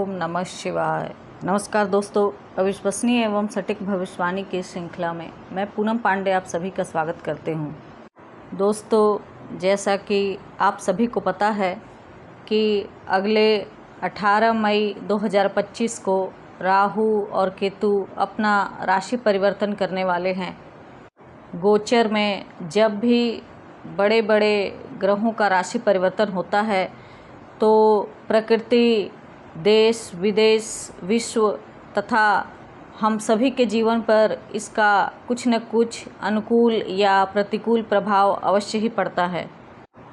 ओम नमः शिवाय। नमस्कार दोस्तों, अविश्वसनीय एवं सटीक भविष्यवाणी की श्रृंखला में मैं पूनम पांडे आप सभी का स्वागत करते हूँ। दोस्तों, जैसा कि आप सभी को पता है कि अगले 18 मई 2025 को राहु और केतु अपना राशि परिवर्तन करने वाले हैं। गोचर में जब भी बड़े बड़े ग्रहों का राशि परिवर्तन होता है तो प्रकृति, देश विदेश, विश्व तथा हम सभी के जीवन पर इसका कुछ न कुछ अनुकूल या प्रतिकूल प्रभाव अवश्य ही पड़ता है।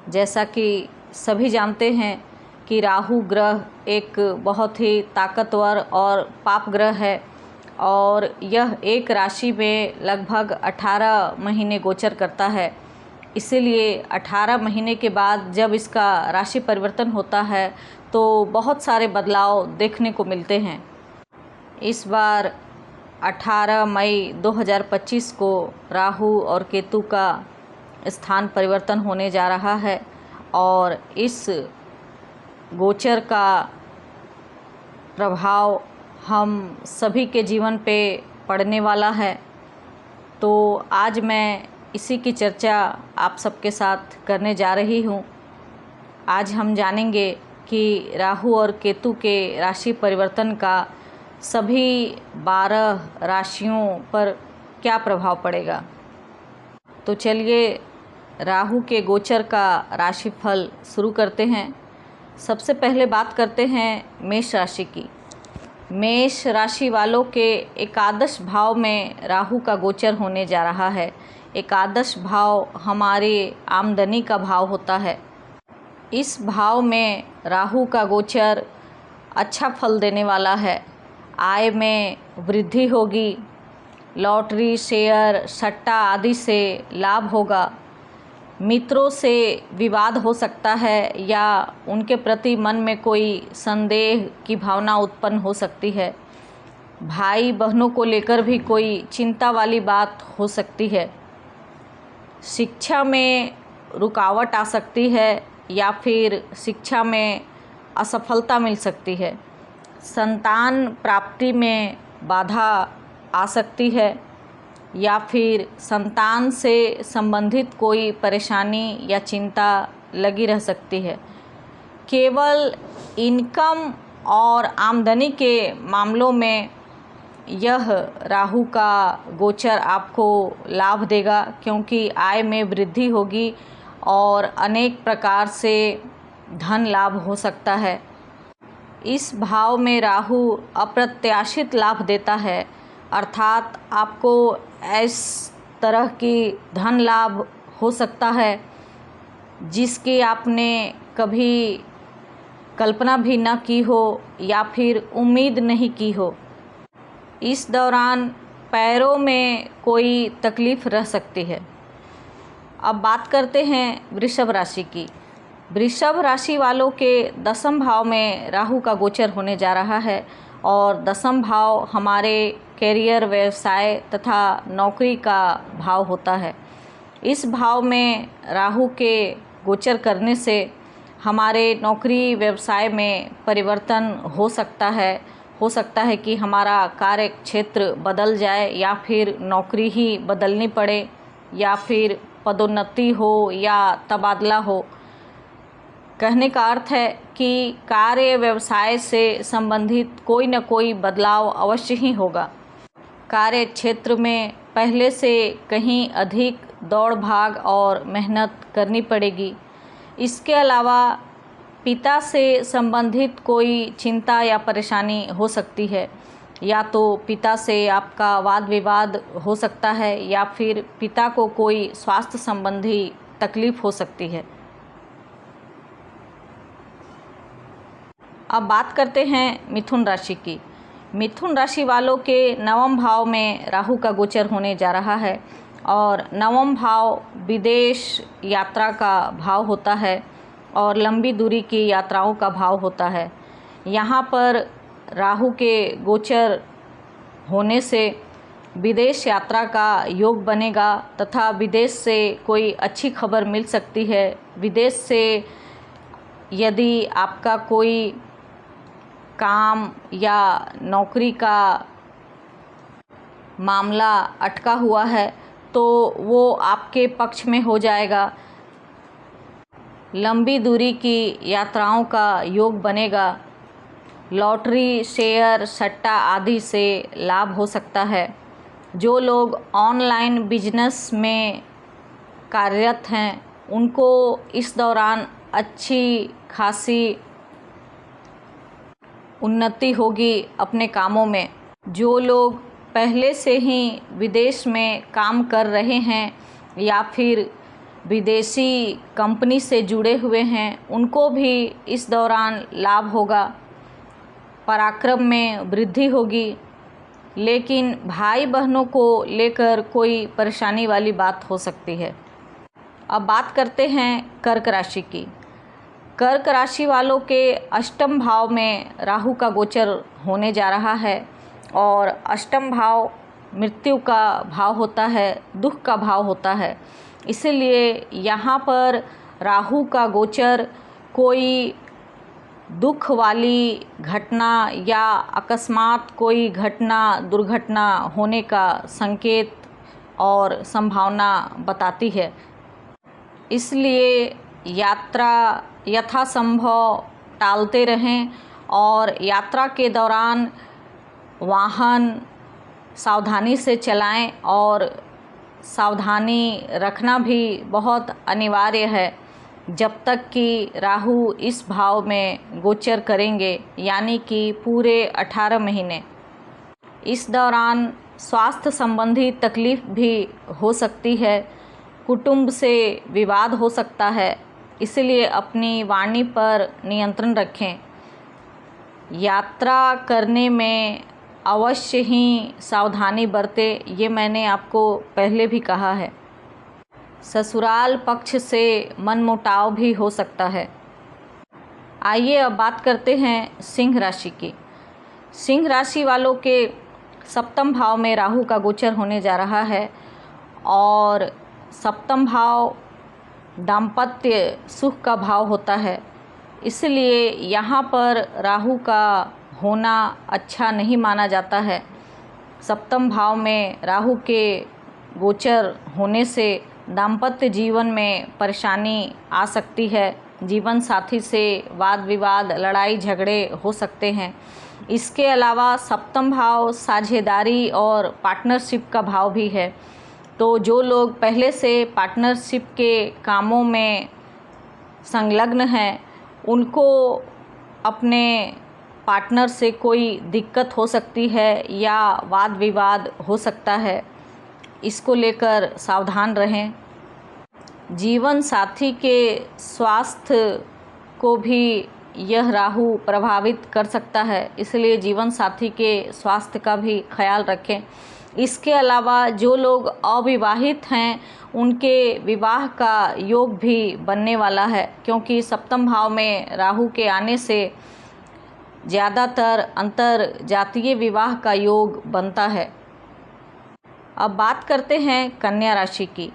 जैसा कि सभी जानते हैं कि राहु ग्रह एक बहुत ही ताकतवर और पाप ग्रह है और यह एक राशि में लगभग 18 महीने गोचर करता है। इसीलिए 18 महीने के बाद जब इसका राशि परिवर्तन होता है तो बहुत सारे बदलाव देखने को मिलते हैं। इस बार 18 मई 2025 को राहु और केतु का स्थान परिवर्तन होने जा रहा है और इस गोचर का प्रभाव हम सभी के जीवन पे पड़ने वाला है। तो आज मैं इसी की चर्चा आप सबके साथ करने जा रही हूँ। आज हम जानेंगे कि राहु और केतु के राशि परिवर्तन का सभी 12 राशियों पर क्या प्रभाव पड़ेगा। तो चलिए राहु के गोचर का राशिफल शुरू करते हैं। सबसे पहले बात करते हैं मेष राशि की। मेष राशि वालों के एकादश भाव में राहु का गोचर होने जा रहा है। एकादश भाव हमारे आमदनी का भाव होता है। इस भाव में राहु का गोचर अच्छा फल देने वाला है। आय में वृद्धि होगी, लॉटरी, शेयर, सट्टा आदि से लाभ होगा। मित्रों से विवाद हो सकता है या उनके प्रति मन में कोई संदेह की भावना उत्पन्न हो सकती है। भाई बहनों को लेकर भी कोई चिंता वाली बात हो सकती है। शिक्षा में रुकावट आ सकती है या फिर शिक्षा में असफलता मिल सकती है। संतान प्राप्ति में बाधा आ सकती है या फिर संतान से संबंधित कोई परेशानी या चिंता लगी रह सकती है। केवल इनकम और आमदनी के मामलों में यह राहु का गोचर आपको लाभ देगा, क्योंकि आय में वृद्धि होगी और अनेक प्रकार से धन लाभ हो सकता है। इस भाव में राहु अप्रत्याशित लाभ देता है, अर्थात आपको इस तरह की धन लाभ हो सकता है जिसकी आपने कभी कल्पना भी न की हो या फिर उम्मीद नहीं की हो। इस दौरान पैरों में कोई तकलीफ़ रह सकती है। अब बात करते हैं वृषभ राशि की। वृषभ राशि वालों के दसम भाव में राहु का गोचर होने जा रहा है और दसम भाव हमारे कैरियर, व्यवसाय तथा नौकरी का भाव होता है। इस भाव में राहु के गोचर करने से हमारे नौकरी व्यवसाय में परिवर्तन हो सकता है कि हमारा कार्य क्षेत्र बदल जाए या फिर नौकरी ही बदलनी पड़े या फिर पदोन्नति हो या तबादला हो। कहने का अर्थ है कि कार्य व्यवसाय से संबंधित कोई न कोई बदलाव अवश्य ही होगा। कार्य क्षेत्र में पहले से कहीं अधिक दौड़ भाग और मेहनत करनी पड़ेगी। इसके अलावा पिता से संबंधित कोई चिंता या परेशानी हो सकती है। या तो पिता से आपका वाद विवाद हो सकता है या फिर पिता को कोई स्वास्थ्य संबंधी तकलीफ हो सकती है। अब बात करते हैं मिथुन राशि की। मिथुन राशि वालों के नवम भाव में राहु का गोचर होने जा रहा है और नवम भाव विदेश यात्रा का भाव होता है और लंबी दूरी की यात्राओं का भाव होता है। यहाँ पर राहु के गोचर होने से विदेश यात्रा का योग बनेगा तथा विदेश से कोई अच्छी खबर मिल सकती है। विदेश से यदि आपका कोई काम या नौकरी का मामला अटका हुआ है तो वो आपके पक्ष में हो जाएगा। लंबी दूरी की यात्राओं का योग बनेगा। लॉटरी, शेयर, सट्टा आदि से लाभ हो सकता है। जो लोग ऑनलाइन बिजनेस में कार्यरत हैं उनको इस दौरान अच्छी खासी उन्नति होगी अपने कामों में। जो लोग पहले से ही विदेश में काम कर रहे हैं या फिर विदेशी कंपनी से जुड़े हुए हैं उनको भी इस दौरान लाभ होगा। पराक्रम में वृद्धि होगी, लेकिन भाई बहनों को लेकर कोई परेशानी वाली बात हो सकती है। अब बात करते हैं कर्क राशि की। कर्क राशि वालों के अष्टम भाव में राहु का गोचर होने जा रहा है और अष्टम भाव मृत्यु का भाव होता है, दुख का भाव होता है। इसलिए यहाँ पर राहु का गोचर कोई दुख वाली घटना या अकस्मात कोई घटना, दुर्घटना होने का संकेत और संभावना बताती है। इसलिए यात्रा यथासंभव टालते रहें और यात्रा के दौरान वाहन सावधानी से चलाएं और सावधानी रखना भी बहुत अनिवार्य है जब तक कि राहु इस भाव में गोचर करेंगे, यानी कि पूरे 18 महीने। इस दौरान स्वास्थ्य संबंधी तकलीफ भी हो सकती है, कुटुंब से विवाद हो सकता है, इसलिए अपनी वाणी पर नियंत्रण रखें। यात्रा करने में अवश्य ही सावधानी बरतें, ये मैंने आपको पहले भी कहा है। ससुराल पक्ष से मनमुटाव भी हो सकता है। आइए अब बात करते हैं सिंह राशि की। सिंह राशि वालों के सप्तम भाव में राहु का गोचर होने जा रहा है और सप्तम भाव दाम्पत्य सुख का भाव होता है। इसलिए यहाँ पर राहु का होना अच्छा नहीं माना जाता है। सप्तम भाव में राहु के गोचर होने से दाम्पत्य जीवन में परेशानी आ सकती है। जीवन साथी से वाद विवाद, लड़ाई झगड़े हो सकते हैं। इसके अलावा सप्तम भाव साझेदारी और पार्टनरशिप का भाव भी है। तो जो लोग पहले से पार्टनरशिप के कामों में संलग्न हैं उनको अपने पार्टनर से कोई दिक्कत हो सकती है या वाद विवाद हो सकता है। इसको लेकर सावधान रहें। जीवन साथी के स्वास्थ्य को भी यह राहु प्रभावित कर सकता है, इसलिए जीवन साथी के स्वास्थ्य का भी ख्याल रखें। इसके अलावा जो लोग अविवाहित हैं उनके विवाह का योग भी बनने वाला है, क्योंकि सप्तम भाव में राहु के आने से ज़्यादातर अंतर जातीय विवाह का योग बनता है। अब बात करते हैं कन्या राशि की।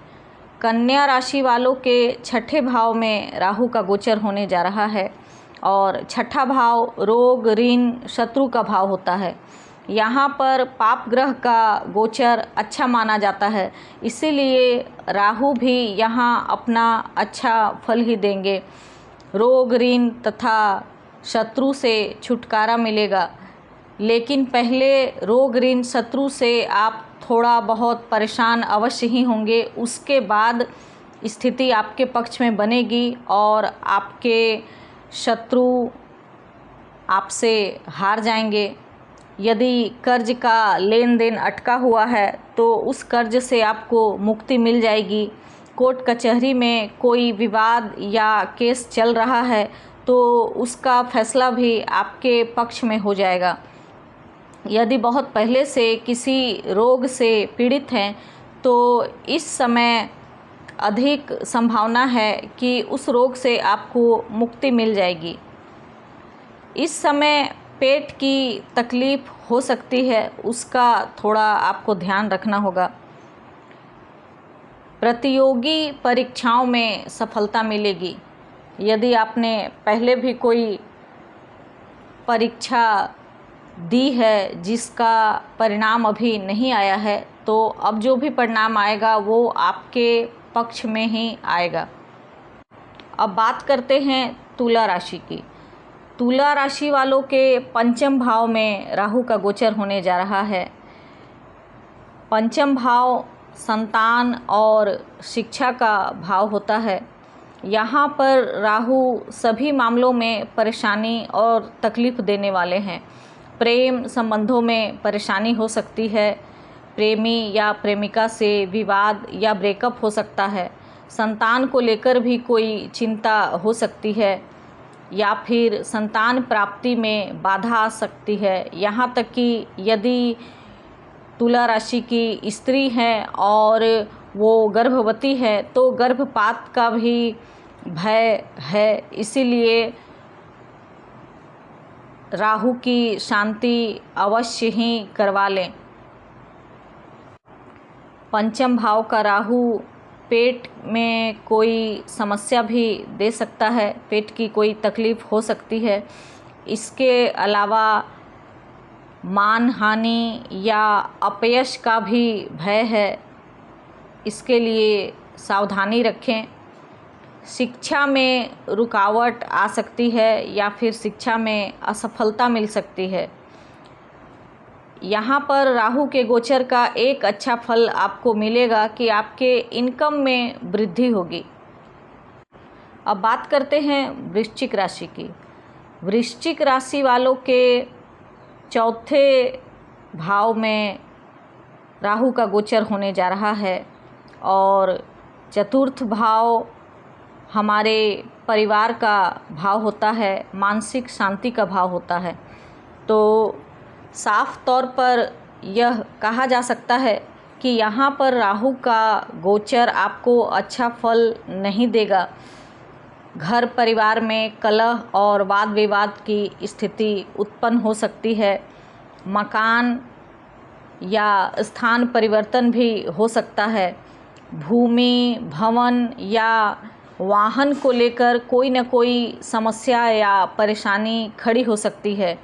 कन्या राशि वालों के छठे भाव में राहु का गोचर होने जा रहा है और छठा भाव रोग, ऋण, शत्रु का भाव होता है। यहाँ पर पाप ग्रह का गोचर अच्छा माना जाता है, इसीलिए राहु भी यहाँ अपना अच्छा फल ही देंगे। रोग, ऋण तथा शत्रु से छुटकारा मिलेगा, लेकिन पहले रोग, ऋण, शत्रु से आप थोड़ा बहुत परेशान अवश्य ही होंगे। उसके बाद स्थिति आपके पक्ष में बनेगी और आपके शत्रु आपसे हार जाएंगे। यदि कर्ज का लेन देन अटका हुआ है तो उस कर्ज से आपको मुक्ति मिल जाएगी। कोर्ट कचहरी में कोई विवाद या केस चल रहा है तो उसका फैसला भी आपके पक्ष में हो जाएगा। यदि बहुत पहले से किसी रोग से पीड़ित हैं तो इस समय अधिक संभावना है कि उस रोग से आपको मुक्ति मिल जाएगी। इस समय पेट की तकलीफ़ हो सकती है, उसका थोड़ा आपको ध्यान रखना होगा। प्रतियोगी परीक्षाओं में सफलता मिलेगी। यदि आपने पहले भी कोई परीक्षा दी है जिसका परिणाम अभी नहीं आया है, तो अब जो भी परिणाम आएगा वो आपके पक्ष में ही आएगा। अब बात करते हैं तुला राशि की। तुला राशि वालों के पंचम भाव में राहु का गोचर होने जा रहा है। पंचम भाव संतान और शिक्षा का भाव होता है। यहाँ पर राहु सभी मामलों में परेशानी और तकलीफ़ देने वाले हैं। प्रेम संबंधों में परेशानी हो सकती है, प्रेमी या प्रेमिका से विवाद या ब्रेकअप हो सकता है, संतान को लेकर भी कोई चिंता हो सकती है, या फिर संतान प्राप्ति में बाधा आ सकती है। यहाँ तक कि यदि तुला राशि की स्त्री है और वो गर्भवती है तो गर्भपात का भी भय है। इसीलिए राहु की शांति अवश्य ही करवा लें। पंचम भाव का राहु पेट में कोई समस्या भी दे सकता है, पेट की कोई तकलीफ़ हो सकती है। इसके अलावा मान हानि या अपयश का भी भय है, इसके लिए सावधानी रखें। शिक्षा में रुकावट आ सकती है या फिर शिक्षा में असफलता मिल सकती है। यहाँ पर राहु के गोचर का एक अच्छा फल आपको मिलेगा कि आपके इनकम में वृद्धि होगी। अब बात करते हैं वृश्चिक राशि की। वृश्चिक राशि वालों के चौथे भाव में राहु का गोचर होने जा रहा है और चतुर्थ भाव हमारे परिवार का भाव होता है, मानसिक शांति का भाव होता है। तो साफ तौर पर यह कहा जा सकता है कि यहाँ पर राहु का गोचर आपको अच्छा फल नहीं देगा। घर परिवार में कलह और वाद विवाद की स्थिति उत्पन्न हो सकती है। मकान या स्थान परिवर्तन भी हो सकता है। भूमि, भवन या वाहन को लेकर कोई न कोई समस्या या परेशानी खड़ी हो सकती है।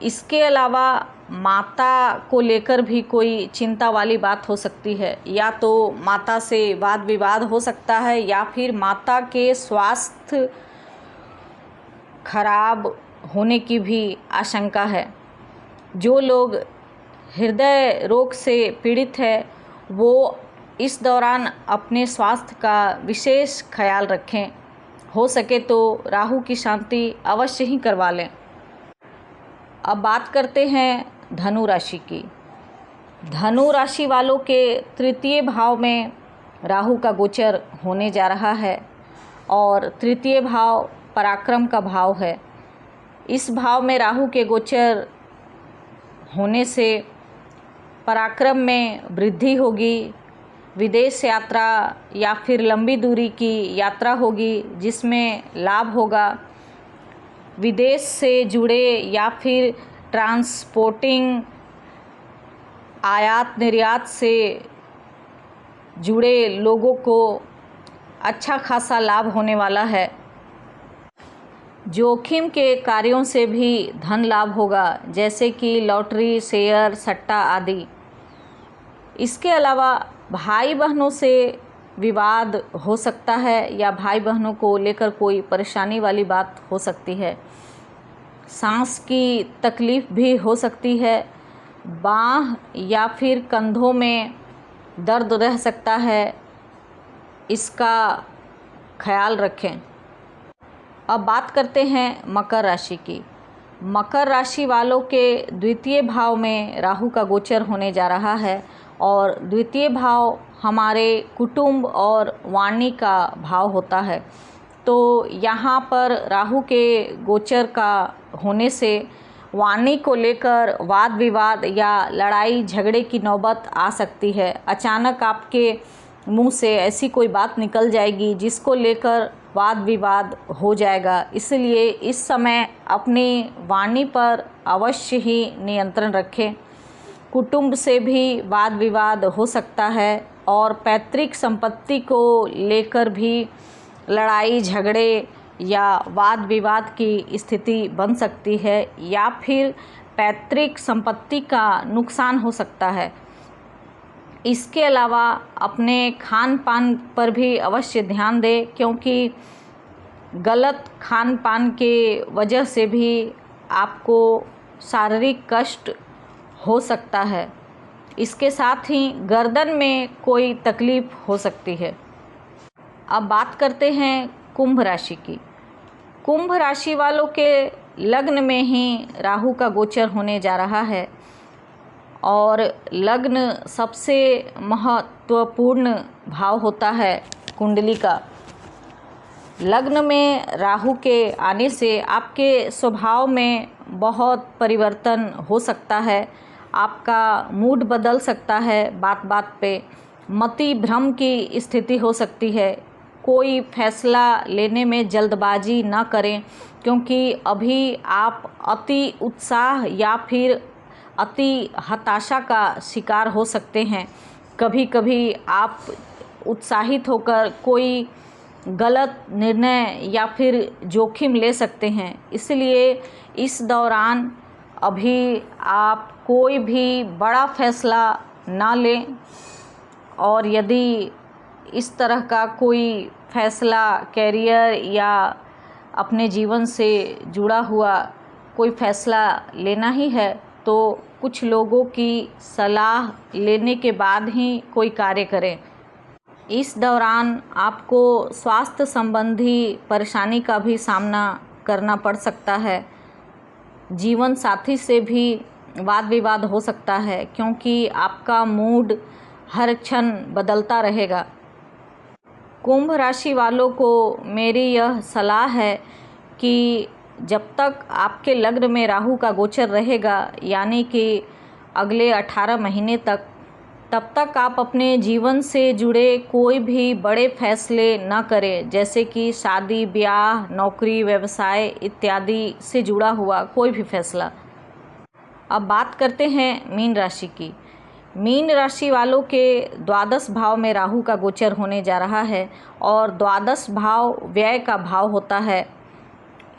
इसके अलावा माता को लेकर भी कोई चिंता वाली बात हो सकती है। या तो माता से वाद विवाद हो सकता है या फिर माता के स्वास्थ्य खराब होने की भी आशंका है। जो लोग हृदय रोग से पीड़ित है वो इस दौरान अपने स्वास्थ्य का विशेष ख्याल रखें। हो सके तो राहु की शांति अवश्य ही करवा लें। अब बात करते हैं धनु राशि की। धनु राशि वालों के तृतीय भाव में राहु का गोचर होने जा रहा है और तृतीय भाव पराक्रम का भाव है। इस भाव में राहु के गोचर होने से पराक्रम में वृद्धि होगी। विदेश यात्रा या फिर लंबी दूरी की यात्रा होगी जिसमें लाभ होगा। विदेश से जुड़े या फिर ट्रांसपोर्टिंग आयात निर्यात से जुड़े लोगों को अच्छा खासा लाभ होने वाला है। जोखिम के कार्यों से भी धन लाभ होगा, जैसे कि लॉटरी, शेयर, सट्टा आदि। इसके अलावा भाई बहनों से विवाद हो सकता है या भाई बहनों को लेकर कोई परेशानी वाली बात हो सकती है। सांस की तकलीफ़ भी हो सकती है। बाह या फिर कंधों में दर्द रह सकता है, इसका ख्याल रखें। अब बात करते हैं मकर राशि की। मकर राशि वालों के द्वितीय भाव में राहु का गोचर होने जा रहा है और द्वितीय भाव हमारे कुटुंब और वाणी का भाव होता है। तो यहाँ पर राहु के गोचर का होने से वाणी को लेकर वाद विवाद या लड़ाई झगड़े की नौबत आ सकती है। अचानक आपके मुंह से ऐसी कोई बात निकल जाएगी जिसको लेकर वाद विवाद हो जाएगा। इसलिए इस समय अपनी वाणी पर अवश्य ही नियंत्रण रखें। कुटुंब से भी वाद विवाद हो सकता है और पैतृक संपत्ति को लेकर भी लड़ाई झगड़े या वाद विवाद की स्थिति बन सकती है या फिर पैतृक संपत्ति का नुकसान हो सकता है। इसके अलावा अपने खान पान पर भी अवश्य ध्यान दें, क्योंकि गलत खान पान के वजह से भी आपको शारीरिक कष्ट हो सकता है। इसके साथ ही गर्दन में कोई तकलीफ़ हो सकती है। अब बात करते हैं कुंभ राशि की। कुंभ राशि वालों के लग्न में ही राहु का गोचर होने जा रहा है और लग्न सबसे महत्वपूर्ण भाव होता है कुंडली का। लग्न में राहु के आने से आपके स्वभाव में बहुत परिवर्तन हो सकता है। आपका मूड बदल सकता है, बात बात पे मति भ्रम की स्थिति हो सकती है। कोई फैसला लेने में जल्दबाजी ना करें, क्योंकि अभी आप अति उत्साह या फिर अति हताशा का शिकार हो सकते हैं। कभी कभी आप उत्साहित होकर कोई गलत निर्णय या फिर जोखिम ले सकते हैं। इसलिए इस दौरान अभी आप कोई भी बड़ा फैसला ना लें, और यदि इस तरह का कोई फैसला कैरियर या अपने जीवन से जुड़ा हुआ कोई फैसला लेना ही है तो कुछ लोगों की सलाह लेने के बाद ही कोई कार्य करें। इस दौरान आपको स्वास्थ्य संबंधी परेशानी का भी सामना करना पड़ सकता है। जीवन साथी से भी वाद विवाद हो सकता है, क्योंकि आपका मूड हर क्षण बदलता रहेगा। कुंभ राशि वालों को मेरी यह सलाह है कि जब तक आपके लग्न में राहु का गोचर रहेगा, यानी कि अगले 18 महीने तक, तब तक आप अपने जीवन से जुड़े कोई भी बड़े फैसले न करें, जैसे कि शादी, ब्याह, नौकरी, व्यवसाय इत्यादि से जुड़ा हुआ कोई भी फैसला। अब बात करते हैं मीन राशि की। मीन राशि वालों के द्वादश भाव में राहु का गोचर होने जा रहा है और द्वादश भाव व्यय का भाव होता है।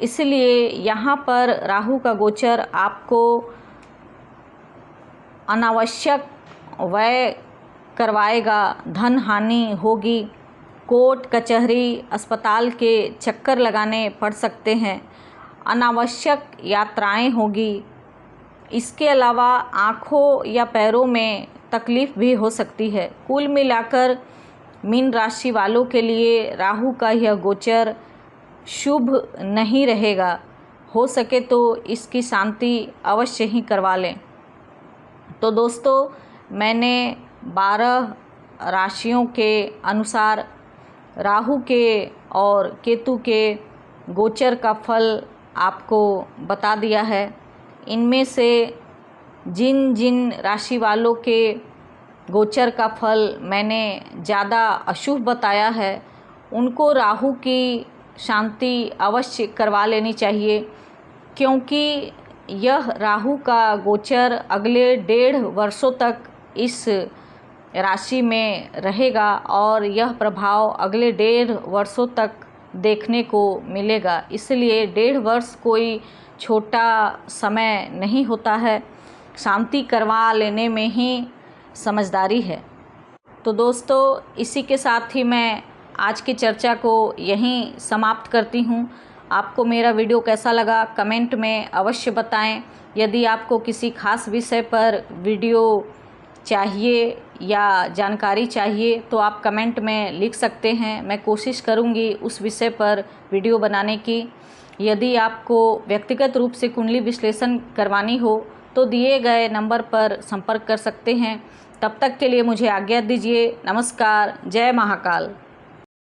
इसलिए यहाँ पर राहु का गोचर आपको अनावश्यक व्यय करवाएगा, धन हानि होगी, कोर्ट कचहरी अस्पताल के चक्कर लगाने पड़ सकते हैं, अनावश्यक यात्राएं होगी। इसके अलावा आँखों या पैरों में तकलीफ़ भी हो सकती है। कुल मिलाकर मीन राशि वालों के लिए राहु का यह गोचर शुभ नहीं रहेगा। हो सके तो इसकी शांति अवश्य ही करवा लें। तो दोस्तों, मैंने 12 राशियों के अनुसार राहु के और केतु के गोचर का फल आपको बता दिया है। इनमें से जिन जिन राशि वालों के गोचर का फल मैंने ज़्यादा अशुभ बताया है, उनको राहु की शांति अवश्य करवा लेनी चाहिए, क्योंकि यह राहु का गोचर अगले 1.5 वर्षों तक इस राशि में रहेगा और यह प्रभाव अगले 1.5 वर्षों तक देखने को मिलेगा। इसलिए 1.5 वर्ष कोई छोटा समय नहीं होता है। शांति करवा लेने में ही समझदारी है। तो दोस्तों, इसी के साथ ही मैं आज की चर्चा को यहीं समाप्त करती हूँ। आपको मेरा वीडियो कैसा लगा कमेंट में अवश्य बताएं। यदि आपको किसी खास विषय पर वीडियो चाहिए या जानकारी चाहिए तो आप कमेंट में लिख सकते हैं। मैं कोशिश करूँगी उस विषय पर वीडियो बनाने की। यदि आपको व्यक्तिगत रूप से कुंडली विश्लेषण करवानी हो तो दिए गए नंबर पर संपर्क कर सकते हैं। तब तक के लिए मुझे आज्ञा दीजिए। नमस्कार। जय महाकाल।